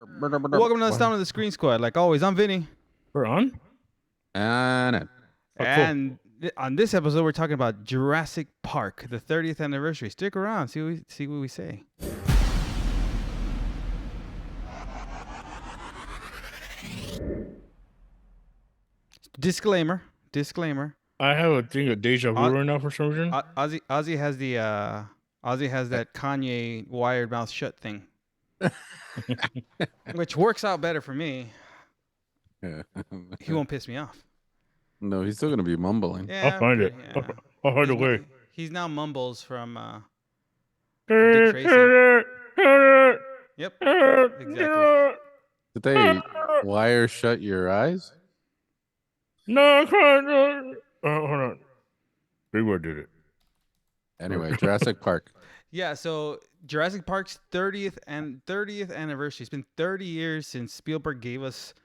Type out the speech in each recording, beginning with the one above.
Welcome to the Sound of the Screen Squad. Like always, I'm Vinny. We're on? And on this episode, we're talking about Jurassic Park, the 30th anniversary. Stick around, see what we say. Disclaimer. I have a thing of deja vu right now for some reason. Ozzy has that Kanye wired mouth shut thing, which works out better for me. He won't piss me off. No, he's still gonna be mumbling. Yeah, I'll find it. Yeah. I'll find a way. He's now mumbles from Dick Tracy. Yep, exactly. Did they wire shut your eyes? No, I can't. Hold on. Big Word did it. Anyway, Jurassic Park. Yeah, so Jurassic Park's 30th anniversary. It's been 30 years since Spielberg gave us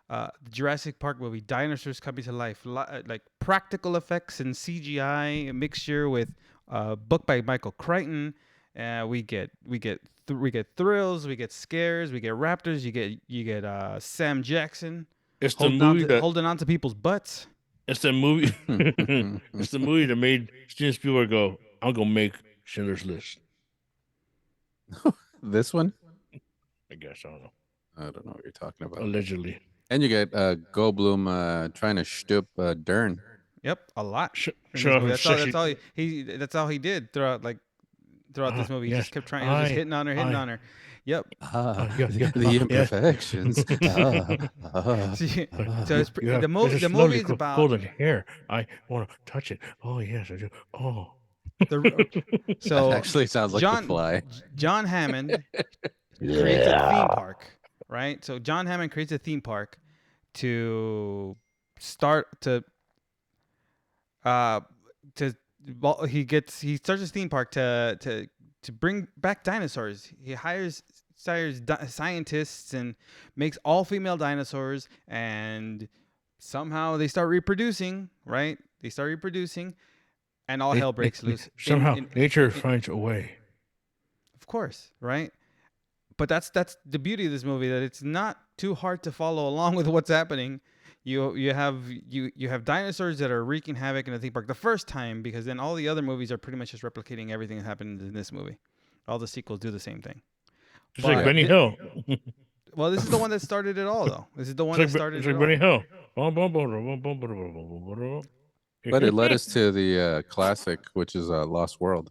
the Jurassic Park movie, dinosaurs coming to life, like practical effects and CGI, a mixture with book by Michael Crichton. We get thrills, we get scares, we get raptors. You get Sam Jackson. It's the movie holding on to people's butts. It's the movie. It's the movie that made Steven Spielberg go, "I'm gonna make Schindler's List." This one? I guess I don't know. I don't know what you're talking about. Allegedly. And you get Goldblum trying to stoop Dern. Yep, a lot. That's all he did throughout this movie. He just kept trying. He was just hitting on her. Yep. The imperfections. So the movie is about golden hair. I want to touch it. Oh yes, I do. Oh. So that actually sounds like The Fly. John Hammond creates a theme park, right? So John Hammond creates a theme park to start to he starts his theme park to bring back dinosaurs. He hires scientists and makes all female dinosaurs, and somehow they start reproducing, right? And all hell breaks loose. Somehow nature finds a way. Of course, right? But that's the beauty of this movie, that it's not too hard to follow along with what's happening. You have dinosaurs that are wreaking havoc in the theme park the first time, because then all the other movies are pretty much just replicating everything that happened in this movie. All the sequels do the same thing. Just like Benny Hill. Well, this is the one that started it all, though. This is the one that started it all. It's like Benny Hill. But it led us to the classic, which is Lost World.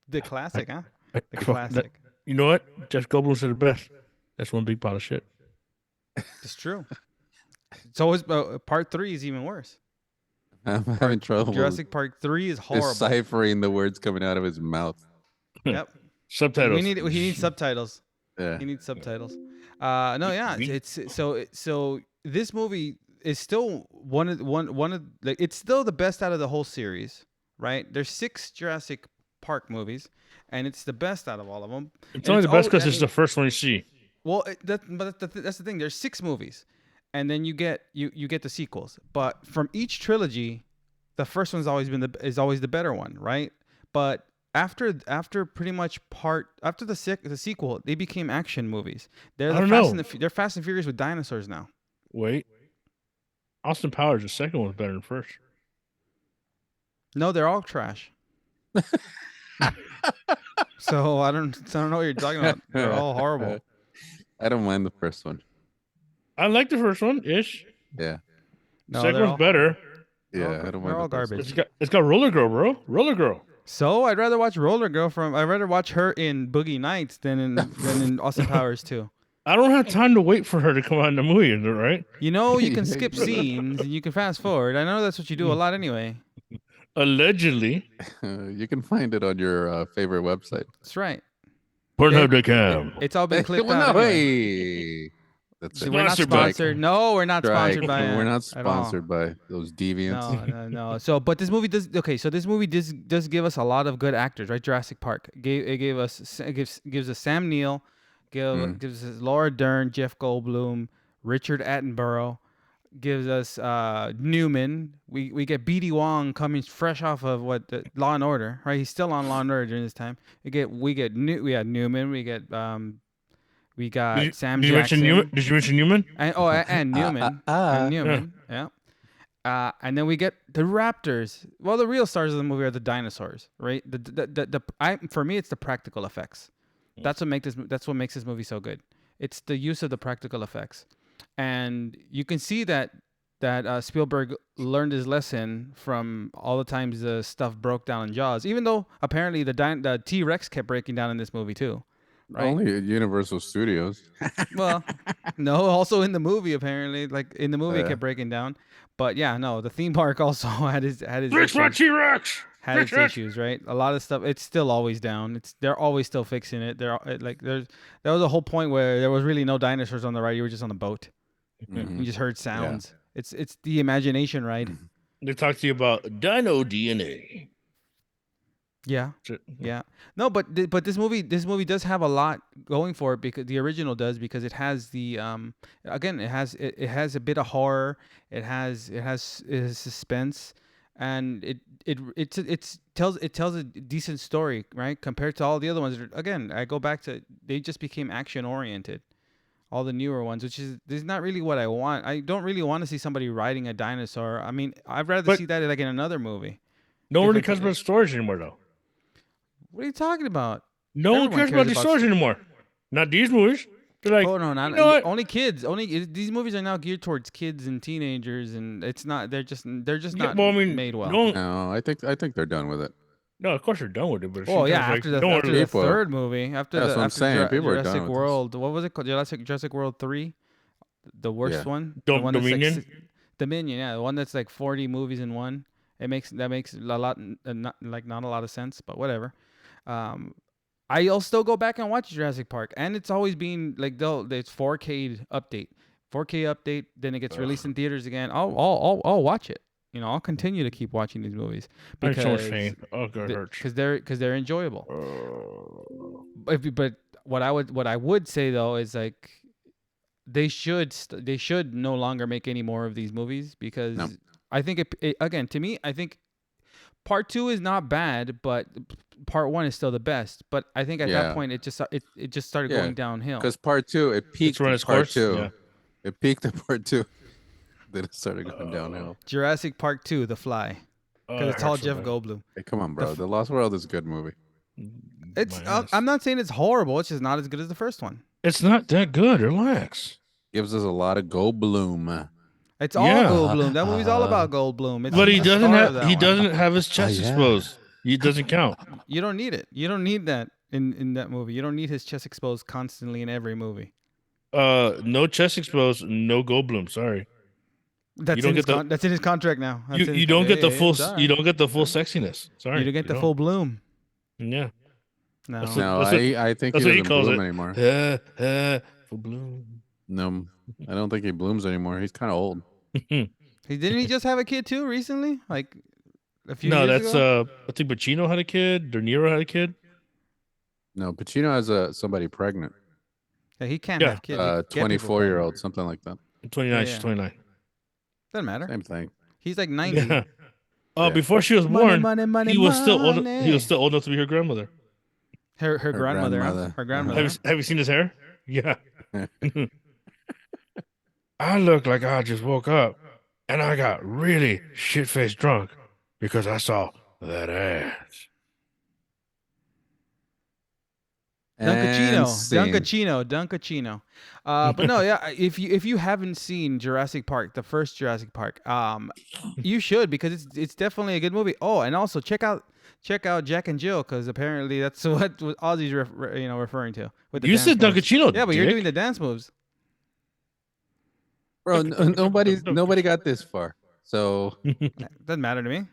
The classic, huh? The classic. You know what? Jeff Goldblum said it best. That's one big pile of shit. It's true. So part 3 is even worse. I'm having trouble. Jurassic Park 3 is horrible. Deciphering the words coming out of his mouth. Yep. Subtitles. He needs subtitles. Yeah. He needs subtitles. No, yeah. It's so this movie is still one of it's still the best out of the whole series, right? There's 6 Jurassic Park movies, and it's the best out of all of them. It's only the best because it's the first one you see. Well, but that's the thing. There's 6 movies, and then you get the sequels. But from each trilogy, the first one's always the better one, right? But after pretty much after the sequel, they became action movies. They're Fast and Furious with dinosaurs now. Wait, Austin Powers, the second one's better than the first. No, they're all trash. So I don't know what you're talking about. They're all horrible. I don't mind the first one. I like the first one ish. Yeah. No, second one's better. Yeah, I don't mind. They're all garbage. It's got Roller Girl, bro. Roller Girl. So I'd rather watch Roller Girl I'd rather watch her in Boogie Nights than in Austin Powers 2. I don't have time to wait for her to come out in the movie, right? You know, you can skip scenes and you can fast forward. I know that's what you do a lot anyway. Allegedly. You can find it on your favorite website. That's right. Pornhub.com. It's all been clipped out. Anyway. We're not sponsored. No, we're not sponsored by it. We're not sponsored by those deviants. No. So, but this movie does. Okay, so this movie does give us a lot of good actors, right? Jurassic Park gives us Sam Neill, gives us Laura Dern, Jeff Goldblum, Richard Attenborough, gives us Newman. We get B.D. Wong coming fresh off of Law and Order, right? He's still on Law and Order during this time. We had Newman. We get We got Sam did you mention Jackson. Newman? Did you mention Newman? And Newman. And Yeah. Newman. Yeah. And then we get the Raptors. Well, the real stars of the movie are the dinosaurs, right? For me, it's the practical effects. That's what makes this movie so good. It's the use of the practical effects, and you can see that Spielberg learned his lesson from all the times the stuff broke down in Jaws. Even though apparently the T-Rex kept breaking down in this movie too. Right? Only at Universal Studios. Well, no, also in the movie apparently, like in the movie it Yeah. kept breaking down. But yeah, no, the theme park also had his Fix my issues, T-Rex. had its issues, right? A lot of stuff, it's still always down. They're always still fixing it. There was a whole point where there was really no dinosaurs on the ride. You were just on the boat. Mhm. You just heard sounds. It's the imagination ride. They talk to you about dino DNA. Yeah. Yeah. No, but this movie does have a lot going for it, because the original does, because it has the again, it has a bit of horror, it has suspense, and it tells a decent story, right? Compared to all the other ones. Again, I go back to, they just became action oriented. All the newer ones, which is not really what I want. I don't really want to see somebody riding a dinosaur. I mean, I'd rather But- see that like in another movie. No one really Different- cares about storage anymore, though. What are you talking about? No one Everyone cares about cares the about storage anymore. Not these movies. They're like, Oh no, not you know what? only kids. These movies are now geared towards kids and teenagers, and it's not. They're just Yeah, not well, I mean, made well. no, No, I think they're done with it. no, of course they're done with it. But Oh yeah, sometimes, after like, the no one after really- the People- third movie, after That's the what I'm after saying, people are done Jurassic with this. World, what was it called? Jurassic World 3, the worst Yeah. one. Dom- the one that's Dominion? Like, Dominion, yeah, the one that's like 40 movies in one. That makes a lot not a lot of sense, but whatever. I'll still go back and watch Jurassic Park, and it's always been like it's 4K update, 4K update. Then it gets released in theaters again. I'll watch it. You know, I'll continue to keep watching these movies I have so much because pain. Oh god, it hurts. they're enjoyable. But what I would say though is like they should no longer make any more of these movies, because No. I think it again, to me, I think part 2 is not bad, but part 1 is still the best. But I think at that Yeah. point it just started Yeah, going downhill. Because part 2, it peaked run at its part course? 2. Yeah. It peaked at part 2. Then it started going downhill. Jurassic Park 2, The Fly, because it's all Jeff Goldblum. Hey, come on, bro. The Lost World is a good movie. It's I'm not saying it's horrible. It's just not as good as the first one. It's not that good. Relax. Gives us a lot of Goldblum. It's all Yeah. Goldblum. That movie's all about Goldblum. It's But he the doesn't star of have. that He one. doesn't have his chest yeah. exposed. He doesn't count. You don't need it. You don't need that in that movie. You don't need his chest exposed constantly in every movie. No chest exposed. No Goldblum. Sorry. That's don't in his get the- that's in his contract now. That's in You his don't get the hey, full. it's all You right. don't get the full sexiness. Sorry. You don't get the full bloom. Yeah. No. That's No, That's what- I think he that's what he doesn't calls bloom it. anymore. Full bloom. No, I don't think he blooms anymore. He's kind of old. Didn't he just have a kid too recently? Like a few No, years that's ago? I think Pacino had a kid. De Niro had a kid. No, Pacino has somebody pregnant. Yeah, he can't yeah. have kids. He can't get people 24-year-old, something like that. 29. Yeah, She's yeah. 29. Doesn't matter. Same thing. He's like 90. Yeah. Yeah. Before she was Money, born, money, money, he was still old. money. He was still old enough to be her grandmother. Her grandmother. grandmother. Her grandmother. Have you seen his hair? Yeah. I look like I just woke up and I got really shit faced drunk because I saw that ass. And scene. Dunkachino. But no, yeah. If you haven't seen Jurassic Park, the first Jurassic Park, you should, because it's definitely a good movie. Oh, and also check out Jack and Jill, because apparently that's what Ozzy's referring to. With the You dance said moves. Dunkachino. Yeah, but you're dick. doing the dance moves. Bro, nobody got this far. So Doesn't matter to me.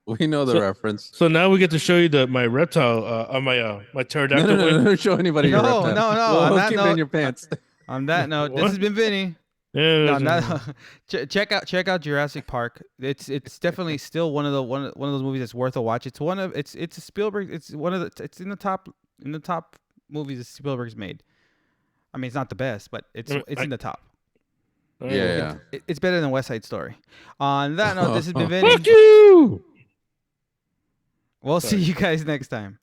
we know the So- reference. So now we get to show you my reptile, my No, pterodactyl. no, don't show anybody your No, reptile. no, no, We'll on that keep it note- in your pants. On that note, this What? has been Vinny. Yeah, No, check out Jurassic Park. It's definitely still one of those movies that's worth a watch. It's a Spielberg. It's in the top movies that Spielberg's made. I mean, it's not the best, but it's in the top. Yeah. It's better than West Side Story. On that note, this has been Vinny. Fuck you. We'll see you guys next time.